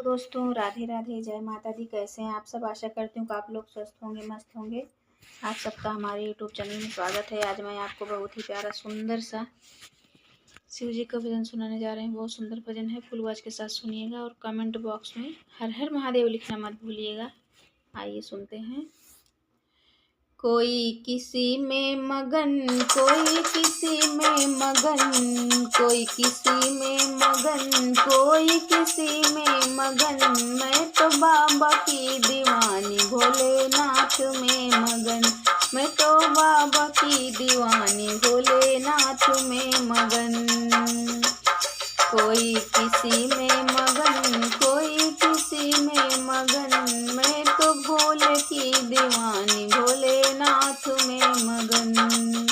दोस्तों राधे राधे, जय माता दी। कैसे हैं आप सब? आशा करती हूँ कि आप लोग स्वस्थ होंगे, मस्त होंगे। आप सबका हमारे यूट्यूब चैनल में स्वागत है। आज मैं आपको बहुत ही प्यारा सुंदर सा शिव जी का भजन सुनाने जा रहे हैं। बहुत सुंदर भजन है, फुल आवाज के साथ सुनिएगा और कमेंट बॉक्स में हर हर महादेव लिखना मत भूलिएगा। आइए सुनते हैं। कोई किसी में मगन, कोई किसी में मगन, कोई किसी में मगन, कोई किसी में मगन। मैं तो बाबा की दीवानी, भोलेनाथ में मगन। मैं तो बाबा की दीवानी, भोलेनाथ में मगन। कोई किसी में मगन, कोई किसी में मगन। मैं तो भोले की दीवानी, भोलेनाथ में मगन।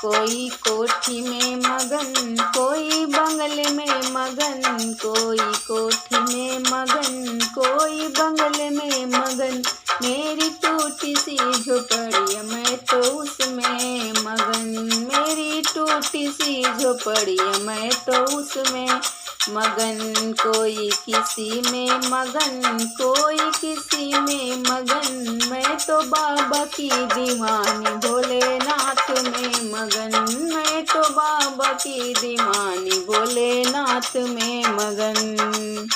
कोई कोठी में मगन, कोई बंगले में मगन, कोई कोठी में मगन, कोई बंगले में मगन। मेरी टूटी सी झोपड़ी, मैं तो उसमें मगन। मेरी टूटी सी झोपड़ी, मैं तो उसमें मगन। कोई किसी में मगन, कोई किसी में मगन। मैं तो बाबा की दीवानी, भोलेनाथ में मगन। मैं तो बाबा की दीवानी, भोलेनाथ में मगन।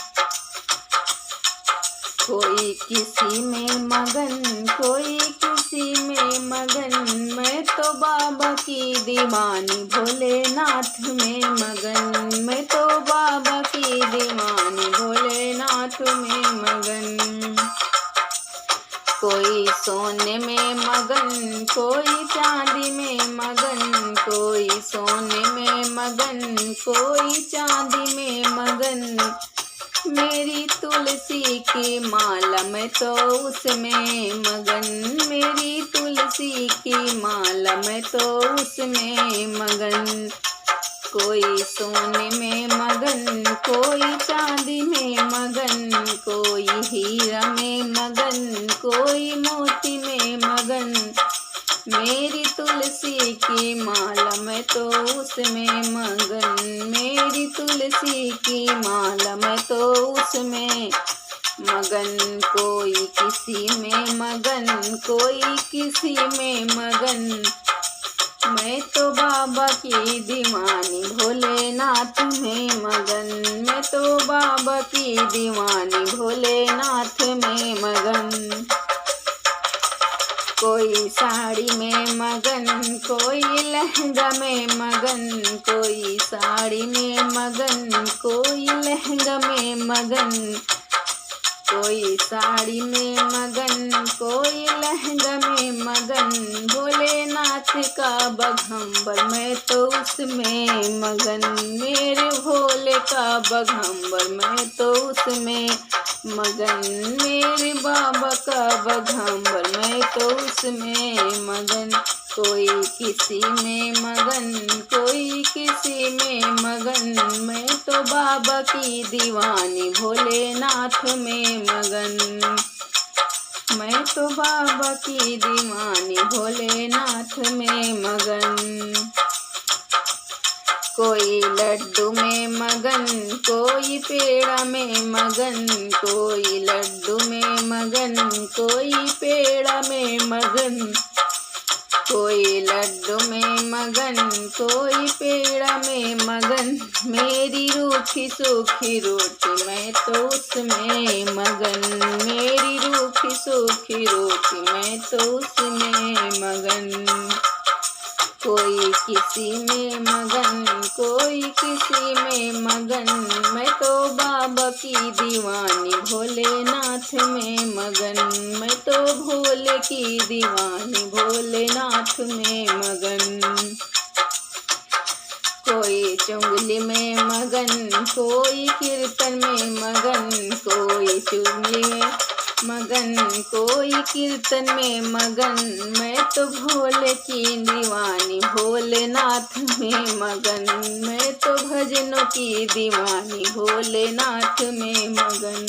कोई किसी में मगन, कोई किसी में मगन। मैं तो बाबा की दीवानी, भोलेनाथ में मगन। मैं तो बाबा की दीवानी, भोलेनाथ में मगन। कोई सोने में मगन, कोई चांदी में मगन, कोई सोने में मगन, कोई चांदी में मगन। मेरी तुलसी की माला, मैं तो उसमें मगन। मेरी तुलसी की माला, मैं तो उसमें मगन। कोई सोने में मगन, कोई चांदी में मगन, कोई हीरा में मगन, कोई मोती में मगन। मेरी तुलसी की माला, मैं तो उसमें मगन। मेरी तुलसी की माला, मैं तो उसमें मगन। कोई किसी में मगन, कोई किसी में मगन। मैं तो बाबा की दीवानी, भोलेनाथ में मगन। मैं तो बाबा की दीवानी, भोलेनाथ में मगन। कोई साड़ी में मगन, कोई लहंगा में मगन, कोई साड़ी में मगन, कोई लहंगा में मगन। कोई साड़ी में मगन, कोई लहंगा में मगन। भोलेनाथ का बघम्बर, मैं तो उसमें मगन। मेरे भोले का बघम्बर, मैं तो उसमें मगन। मेरे बाबा का बघम्बर, मैं तो उसमें मगन। कोई किसी में मगन, कोई किसी में मगन। मैं तो बाबा की दीवानी, भोलेनाथ में मगन। मैं तो बाबा की दीवानी, भोलेनाथ में मगन। कोई लड्डू में मगन, कोई पेड़ा में मगन, कोई लड्डू में मगन, कोई पेड़ा में मगन। कोई लड्डू में मगन, कोई पेड़ा में मगन। मेरी रूखी सूखी रोटी, मैं तो उसमें मगन। मेरी रूखी सूखी रोटी, मैं तो उसमें मगन। कोई किसी में मगन, कोई किसी में मगन। मैं तो बाबा की दीवानी, भोलेनाथ में मगन। मैं तो भोले की दीवानी, भोलेनाथ में मगन। कोई चुंगली में मगन, कोई कीर्तन में मगन, कोई चुंगली में मगन, कोई कीर्तन में मगन। मैं तो भोले की दीवानी, भोलेनाथ में मगन। मैं तो भजनों की दीवानी, भोलेनाथ में मगन।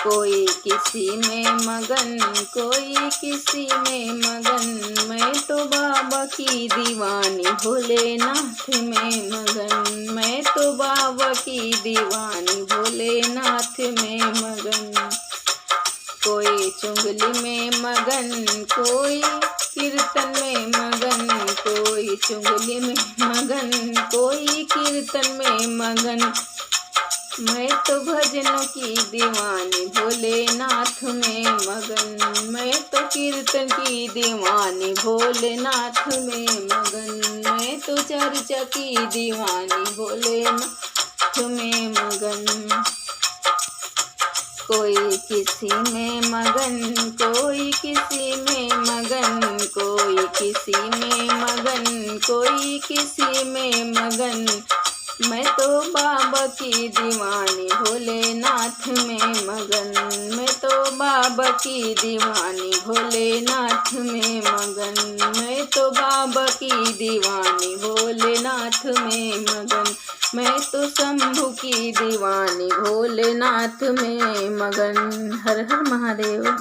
कोई किसी में मगन, कोई किसी में मगन, मैं तो बाबा की दीवानी, भोलेनाथ में मगन, मैं तो बाबा की दीवानी, भोलेनाथ में मगन। कोई चुंगली में मगन, कोई कीर्तन में मगन, कोई चुंगली में मगन, कोई कीर्तन में मगन, मैं तो भजनों की दीवानी, भोलेनाथ में मगन, मैं तो कीर्तन की दीवानी, भोलेनाथ में मगन, मैं तो चर्चा की दीवानी, भोलेनाथ में मगन। कोई किसी में मगन, कोई किसी में मगन, कोई किसी में मगन, कोई किसी में मगन, मैं तो बाबा की दीवानी, भोलेनाथ में मगन, मैं तो बाबा की दीवानी, भोलेनाथ में मगन, मैं तो बाबा की दीवानी, भोलेनाथ में मगन, मैं तो शंभू की दीवानी, भोलेनाथ में मगन। हर हर महादेव।